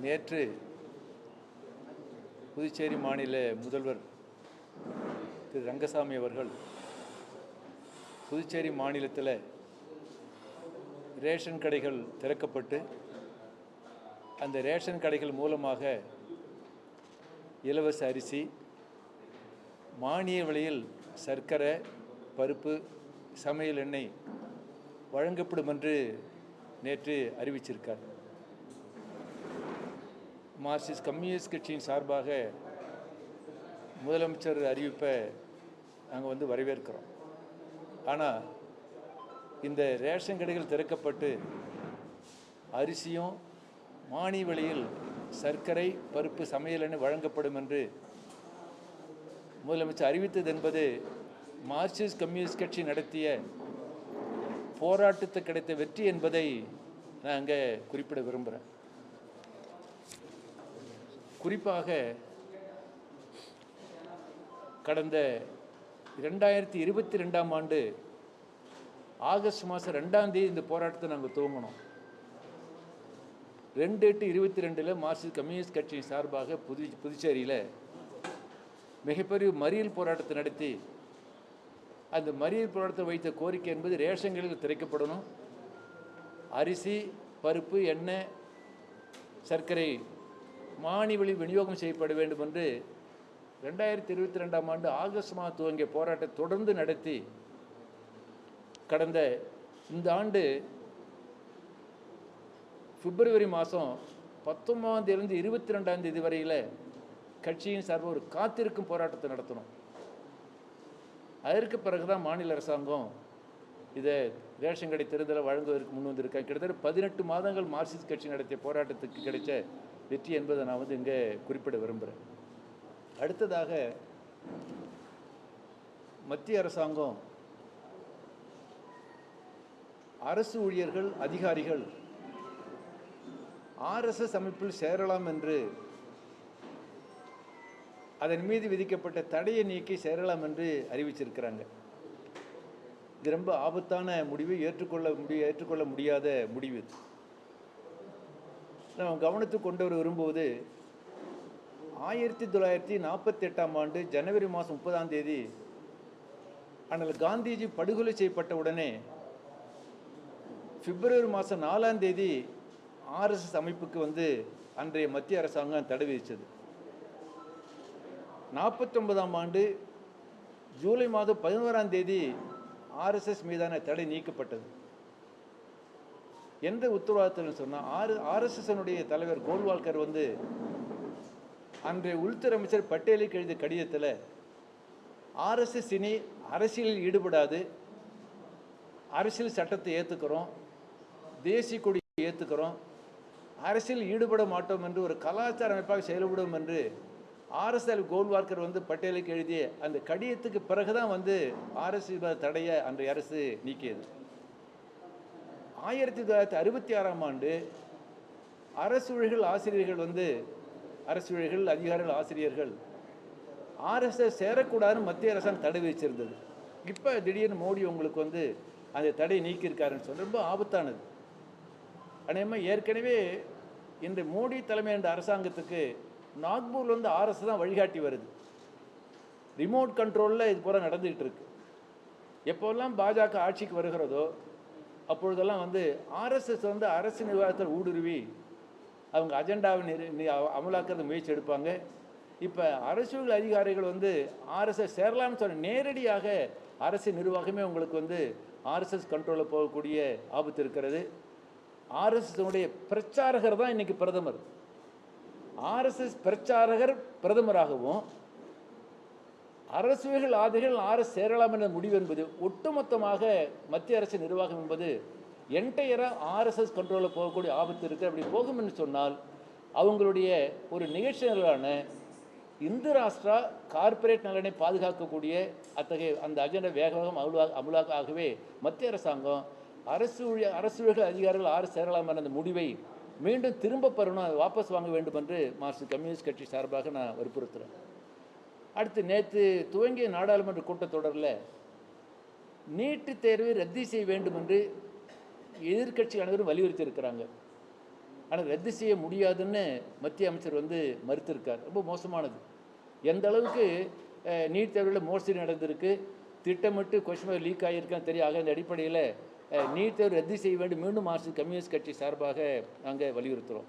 நேற்று புதுச்சேரி மாநில முதல்வர் திரு ரங்கசாமி அவர்கள் புதுச்சேரி மாநிலத்தில் ரேஷன் கடைகள் திறக்கப்பட்டு அந்த ரேஷன் கடைகள் மூலமாக இலவச அரிசி, மானிய விலையில் சர்க்கரை, பருப்பு, சமையல் எண்ணெய் வழங்கப்படும் என்று நேற்று அறிவிச்சிருக்கார். மார்க்சிஸ்ட் கம்யூனிஸ்ட் கட்சியின் சார்பாக முதலமைச்சர் அறிவிப்பை நாங்கள் வரவேற்கிறோம். ஆனால் இந்த ரேஷன் கடைகள் திறக்கப்பட்டு அரிசியும் மானிய விலையில் சர்க்கரை, பருப்பு, சமையல் எண்ணெய் வழங்கப்படும் என்று முதலமைச்சர் அறிவித்தது என்பது மார்க்சிஸ்ட் கம்யூனிஸ்ட் கட்சி நடத்திய போராட்டத்துக்கு கிடைத்த வெற்றி என்பதை நான் அங்கே குறிப்பிட விரும்புகிறேன். குறிப்பாக கடந்த 2022ஆம் ஆண்டு ஆகஸ்ட் மாதம் 2ஆம் தேதி இந்த போராட்டத்தை நாங்கள் துவங்கினோம். 2/8/22 மார்க்சிஸ்ட் கம்யூனிஸ்ட் கட்சியின் சார்பாக புதுச்சேரியில் மிகப்பெரிய மறியல் போராட்டத்தை நடத்தி அந்த மறியல் போராட்டத்தை வைத்த கோரிக்கை என்பது ரேஷன் கடைகள் திறக்கப்படணும், அரிசி, பருப்பு, எண்ணெய், சர்க்கரை மானிய விலை விநியோகம் செய்யப்பட வேண்டும் என்று 2022ஆம் ஆண்டு ஆகஸ்ட் மாதம் துவங்கிய போராட்டத்தை தொடர்ந்து நடத்தி கடந்த இந்த ஆண்டு பிப்ரவரி மாதம் 19ஆம் தேதியிலிருந்து 22ஆம் தேதி வரையில் கட்சியின் சார்பாக ஒரு காத்திருக்கும் போராட்டத்தை நடத்தணும். அதற்கு பிறகுதான் மாநில அரசாங்கம் இதை ரேஷன் கடை தேர்தலை வழங்குவதற்கு முன் வந்திருக்காங்க. கிட்டத்தட்ட 18 மாதங்கள் மார்க்சிஸ்ட் கட்சி நடத்திய போராட்டத்துக்கு கிடைச்ச வெற்றி என்பதை நான் இங்கே குறிப்பிட விரும்புகிறேன். அடுத்ததாக மத்திய அரசாங்கம் அரசு ஊழியர்கள், அதிகாரிகள் RSS அமைப்பில் சேரலாம் என்று அதன் மீது விதிக்கப்பட்ட தடையை நீக்கி சேரலாம் என்று அறிவிச்சிருக்கிறாங்க. இது ரொம்ப ஆபத்தான முடிவு, ஏற்றுக்கொள்ள முடியாத முடிவு. நாம் கவனத்துக்கு கொண்டு வர விரும்புவது 1948ஆம் ஆண்டு ஜனவரி மாதம் 30ஆம் தேதி ஆனால் காந்திஜி படுகொலை செய்யப்பட்ட உடனே பிப்ரவரி மாதம் 4ஆம் தேதி RSS அமைப்புக்கு அன்றைய மத்திய அரசாங்கம் தடை விதித்தது. 49ஆம் ஆண்டு ஜூலை மாதம் 11ஆம் தேதி RSS மீதான தடை நீக்கப்பட்டது. எந்த உத்தரவாதத்தில் சொன்னால் RSS தலைவர் கோல்வால்கர் அன்றைய உள்துறை அமைச்சர் பட்டேலுக்கு எழுதிய கடிதத்தில் RSS இனி அரசியலில் ஈடுபடாது, அரசியல் சட்டத்தை ஏற்றுக்கிறோம், தேசிய கொடியை ஏற்றுக்கிறோம், அரசியல் ஈடுபட மாட்டோம் என்று ஒரு கலாச்சார அமைப்பாக செயல்படும் என்று RSS கோல்வால்கர் பட்டேலுக்கு எழுதிய அந்த கடிதத்துக்கு பிறகுதான் RSS தடையை அன்றைய அரசு நீக்கியது. 1966ஆம் ஆண்டு அரசு ஊழியர்கள், ஆசிரியர்கள் அரசு ஊழியர்கள், அதிகாரிகள், ஆசிரியர்கள் RSS சேரக்கூடாதுன்னு மத்திய அரசாங்கம் தடை விதிச்சிருந்தது. இப்போ திடீர்னு மோடி உங்களுக்கு அந்த தடை நீக்கியிருக்காருன்னு சொல்ல ரொம்ப ஆபத்தானது. அநேகமாக ஏற்கனவே இந்த மோடி தலைமை என்ற அரசாங்கத்துக்கு நாக்பூர்லேருந்து RSS தான் வழிகாட்டி வருது. ரிமோட் கண்ட்ரோலில் இது போல நடந்துகிட்டு இருக்கு. எப்போல்லாம் பாஜக ஆட்சிக்கு வருகிறதோ அப்பொழுதெல்லாம் RSS அரசு நிர்வாகத்தில் ஊடுருவி அவங்க அஜெண்டாவை அமலாக்கிறது முயற்சி எடுப்பாங்க. இப்போ அரசியல் அதிகாரிகள் RSS சேரலாம்னு சொன்ன நேரடியாக அரசு நிர்வாகமே உங்களுக்கு RSS கண்ட்ரோலில் போகக்கூடிய ஆபத்து இருக்கிறது. RSS பிரச்சாரகர் தான் இன்னைக்கு பிரதமர். RSS பிரச்சாரகர் பிரதமராகவும் அரசுகள் ஆதிகள் RSS சேரலாம் என்ற முடிவு என்பது ஒட்டுமொத்தமாக மத்திய அரசு நிர்வாகம் என்பது என்டையராக RSS கண்ட்ரோலில் போகக்கூடிய ஆபத்து இருக்குது. அப்படி போகும் என்று சொன்னால் அவங்களுடைய ஒரு நிகழ்ச்சிகளான இந்து ராஷ்டிரா கார்ப்பரேட் நலனை பாதுகாக்கக்கூடிய அத்தகைய அந்த அஜெண்டா வேகமாக அமலாகவே மத்திய அரசாங்கம் அரசுகள் அதிகாரிகள் RSS சேரலாம் என்ற அந்த முடிவை மீண்டும் திரும்ப பெறணும், அதை வாபஸ் வாங்க வேண்டும் என்று மார்க்சிஸ்ட் கம்யூனிஸ்ட் கட்சி சார்பாக நான் வற்புறுத்துகிறேன். அடுத்து நேற்று துவங்கிய நாடாளுமன்ற கூட்டத்தொடரில் நீட் தேர்வை ரத்து செய்ய வேண்டும் என்று எதிர்க்கட்சி அனைவரும் வலியுறுத்தி இருக்கிறாங்க. ஆனால் ரத்து செய்ய முடியாதுன்னு மத்திய அமைச்சர் வந்து மறுத்திருக்கார். ரொம்ப மோசமானது. எந்த அளவுக்கு நீட் தேர்வில் மோசடி நடந்திருக்கு, திட்டமிட்டு கொஸ்டின் லீக் ஆகியிருக்கான்னு தெரியும். ஆக இந்த அடிப்படையில் நீட் தேர்வு ரத்து செய்ய வேண்டும் மீண்டும் மார்க்சிஸ்ட் கம்யூனிஸ்ட் கட்சி சார்பாக நாங்கள் வலியுறுத்துகிறோம்.